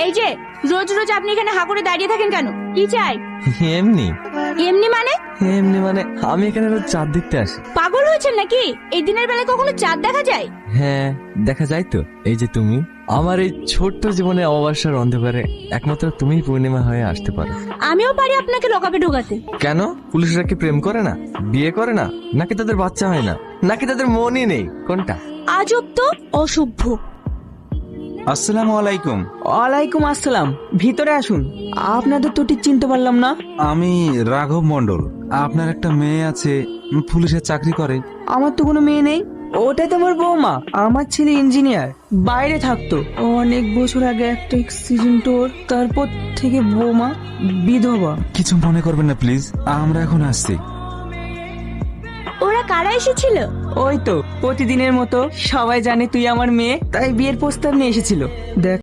এই যে রোজ রোজ আপনি এখানে হা করে দাঁড়িয়ে থাকেন কেন? কি চাই? এমনি এমনি মানে? এমনি মানে আমি এখানে রোজ চাঁদ দেখতে আসি। পাগল হয়েছেন নাকি? এই দিনের বেলায় কখনো চাঁদ দেখা যায়? হ্যাঁ দেখা যায় তো। এই যে তুমি আমার এই ছোট্ট জীবনে অমাবস্যার অন্ধকারে একমাত্র তুমিই পূর্ণিমা হয়ে আসতে পারো। আমিও পারি আপনাকে লকাপে ঢোকাতে। কেন? পুলিশরা কি প্রেম করে না, বিয়ে করে না, নাকি তাদের বাচ্চা হয় না, নাকি তাদের মনই নেই? কোনটা? আজব তো, অসভ্য। আসসালামু আলাইকুম। ওয়ালাইকুম আসসালাম, ভিতরে আসুন। আপনাদের তো ঠিক চিনতে পারলাম না। আমি রাঘব মন্ডল। আপনার একটা মেয়ে আছে, পুলিশের চাকরি করে। আমার তো কোনো মেয়ে নেই। ওটা তো আমার বৌমা। আমার ছেলে ইঞ্জিনিয়ার, বাইরে থাকতো। অনেক বছর আগে একটা অ্যাক্সিডেন্ট ওর, তারপর থেকে বৌমা বিধবা। কিছু মনে করবেন না প্লিজ, আমরা এখন আসছি। ওরা কারা এসেছিল? ওই তো প্রতিদিনের মতো সবাই জানে তুই আমার মেয়ে, তাই বিয়ের প্রস্তাব নিয়ে এসেছিল। দেখ